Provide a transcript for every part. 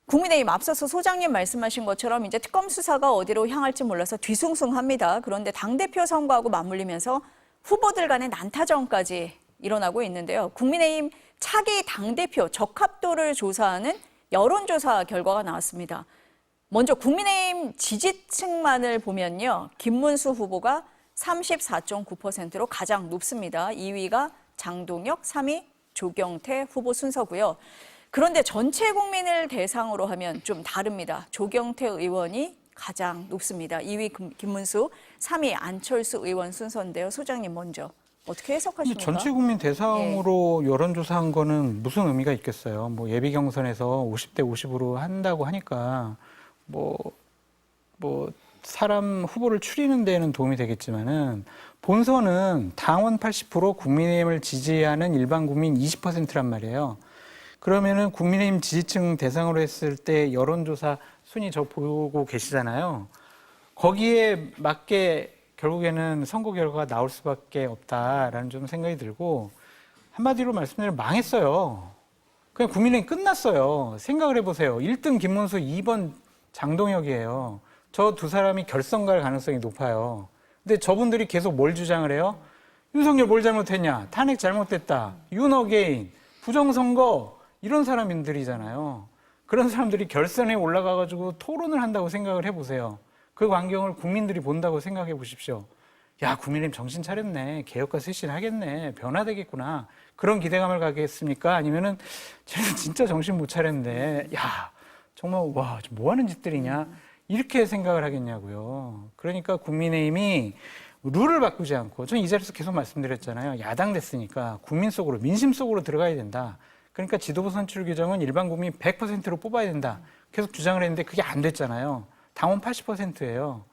국민의힘 앞서서 소장님 말씀하신 것처럼 이제 특검 수사가 어디로 향할지 몰라서 뒤숭숭합니다. 그런데 당대표 선거하고 맞물리면서 후보들 간의 난타전까지 일어나고 있는데요. 국민의힘 차기 당대표 적합도를 조사하는 여론조사 결과가 나왔습니다. 먼저 국민의힘 지지층만을 보면요. 김문수 후보가 34.9%로 가장 높습니다. 2위가 장동혁, 3위 조경태 후보 순서고요. 그런데 전체 국민을 대상으로 하면 좀 다릅니다. 조경태 의원이 가장 높습니다. 2위 김문수, 3위 안철수 의원 순서인데요. 소장님 먼저 어떻게 해석하십니까? 전체 국민 대상으로 여론조사한 거는 무슨 의미가 있겠어요. 뭐 예비 경선에서 50대 50으로 한다고 하니까 뭐 사람 후보를 추리는 데는 도움이 되겠지만은 본선은 당원 80%, 국민의힘을 지지하는 일반 국민 20%란 말이에요. 그러면은 국민의힘 지지층 대상으로 했을 때 여론조사 순위 저 보고 계시잖아요. 거기에 맞게 결국에는 선거 결과가 나올 수밖에 없다라는 좀 생각이 들고, 한마디로 말씀드리면 망했어요. 그냥 국민의힘 끝났어요. 생각을 해보세요. 1등 김문수, 2번 장동혁이에요. 저 두 사람이 결선 갈 가능성이 높아요. 근데 저분들이 계속 뭘 주장을 해요? 윤석열 뭘 잘못했냐? 탄핵 잘못됐다. 윤 어게인, 부정선거, 이런 사람들이잖아요. 그런 사람들이 결선에 올라가가지고 토론을 한다고 생각을 해보세요. 그 광경을 국민들이 본다고 생각해 보십시오. 야, 국민의힘 정신 차렸네. 개혁과 쇄신 하겠네. 변화되겠구나. 그런 기대감을 가겠습니까? 아니면은 쟤는 진짜 정신 못 차렸네. 야, 정말 와, 뭐 하는 짓들이냐? 이렇게 생각을 하겠냐고요. 그러니까 국민의힘이 룰을 바꾸지 않고, 저는 이 자리에서 계속 말씀드렸잖아요. 야당 됐으니까 국민 속으로, 민심 속으로 들어가야 된다. 그러니까 지도부 선출 규정은 일반 국민 100%로 뽑아야 된다. 계속 주장을 했는데 그게 안 됐잖아요. 당원 80%예요.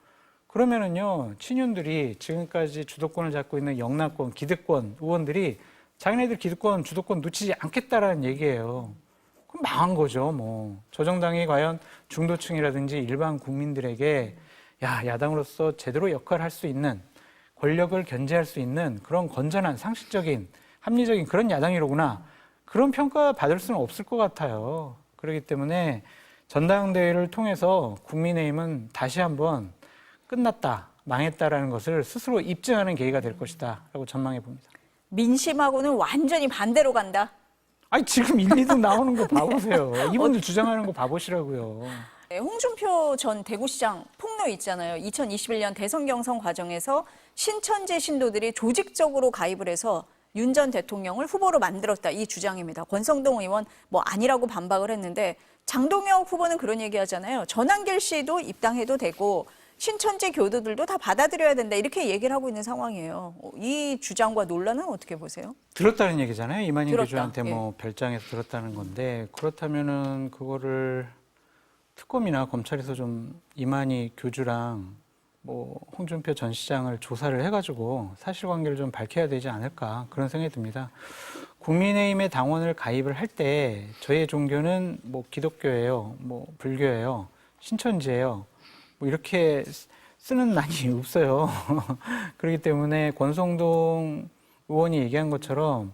그러면은요, 친윤들이 지금까지 주도권을 잡고 있는 영남권, 기득권 의원들이 자기네들 기득권, 주도권 놓치지 않겠다라는 얘기예요. 그럼 망한 거죠, 뭐. 저 정당이 과연 중도층이라든지 일반 국민들에게 야, 야당으로서 제대로 역할을 할 수 있는, 권력을 견제할 수 있는 그런 건전한, 상식적인, 합리적인 그런 야당이로구나. 그런 평가 받을 수는 없을 것 같아요. 그렇기 때문에 전당대회를 통해서 국민의힘은 다시 한번 끝났다, 망했다라는 것을 스스로 입증하는 계기가 될 것이다 라고 전망해 봅니다. 민심하고는 완전히 반대로 간다. 아니, 지금 1, 2등 나오는 거 봐보세요. 이분들 주장하는 거 봐보시라고요. 네, 홍준표 전 대구시장 폭로 있잖아요. 2021년 대선 경선 과정에서 신천지 신도들이 조직적으로 가입을 해서 윤 전 대통령을 후보로 만들었다, 이 주장입니다. 권성동 의원 뭐 아니라고 반박을 했는데, 장동혁 후보는 그런 얘기 하잖아요. 전한길 씨도 입당해도 되고 신천지 교도들도 다 받아들여야 된다, 이렇게 얘기를 하고 있는 상황이에요. 이 주장과 논란은 어떻게 보세요? 들었다는 얘기잖아요. 이만희 들었다. 교주한테 뭐 별장에서 들었다는 건데, 그렇다면은 그거를 특검이나 검찰에서 좀 이만희 교주랑 뭐 홍준표 전 시장을 조사를 해가지고 사실관계를 좀 밝혀야 되지 않을까, 그런 생각이 듭니다. 국민의힘의 당원을 가입을 할 때 저희의 종교는 뭐 기독교예요, 뭐 불교예요, 신천지예요, 뭐 이렇게 쓰는 난이 없어요. 그렇기 때문에 권성동 의원이 얘기한 것처럼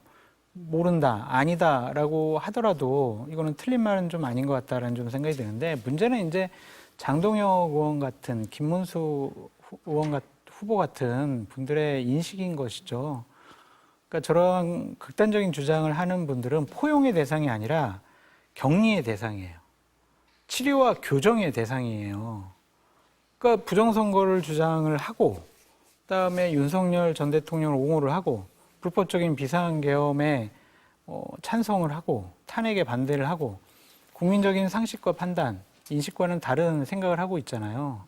모른다, 아니다라고 하더라도 이거는 틀린 말은 좀 아닌 것 같다라는 좀 생각이 드는데, 문제는 이제 장동혁 의원 같은, 김문수 의원 후보 같은 분들의 인식인 것이죠. 그러니까 저런 극단적인 주장을 하는 분들은 포용의 대상이 아니라 격리의 대상이에요. 치료와 교정의 대상이에요. 그러니까 부정선거를 주장을 하고, 그다음에 윤석열 전 대통령을 옹호를 하고, 불법적인 비상계엄에 찬성을 하고, 탄핵에 반대를 하고, 국민적인 상식과 판단, 인식과는 다른 생각을 하고 있잖아요.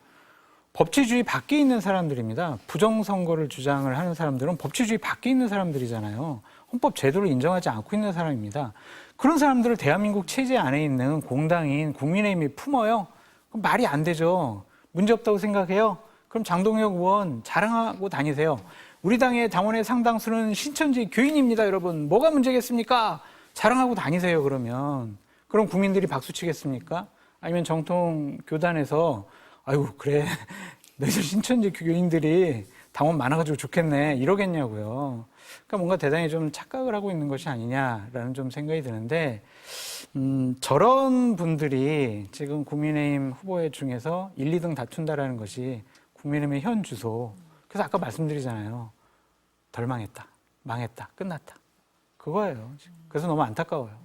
법치주의 밖에 있는 사람들입니다. 부정선거를 주장을 하는 사람들은 법치주의 밖에 있는 사람들이잖아요. 헌법 제도를 인정하지 않고 있는 사람입니다. 그런 사람들을 대한민국 체제 안에 있는 공당인 국민의힘이 품어요? 그럼 말이 안 되죠. 문제없다고 생각해요? 그럼 장동혁 의원 자랑하고 다니세요. 우리 당의 당원의 상당수는 신천지 교인입니다, 여러분. 뭐가 문제겠습니까? 자랑하고 다니세요, 그러면. 그럼 국민들이 박수 치겠습니까? 아니면 정통 교단에서 아유, 그래, 너희들 신천지 교인들이 당원 많아가지고 좋겠네, 이러겠냐고요. 그러니까 뭔가 대단히 좀 착각을 하고 있는 것이 아니냐라는 좀 생각이 드는데, 저런 분들이 지금 국민의힘 후보 중에서 1, 2등 다툰다라는 것이 국민의힘의 현 주소. 그래서 아까 말씀드리잖아요. 덜 망했다, 망했다, 끝났다. 그거예요. 그래서 너무 안타까워요.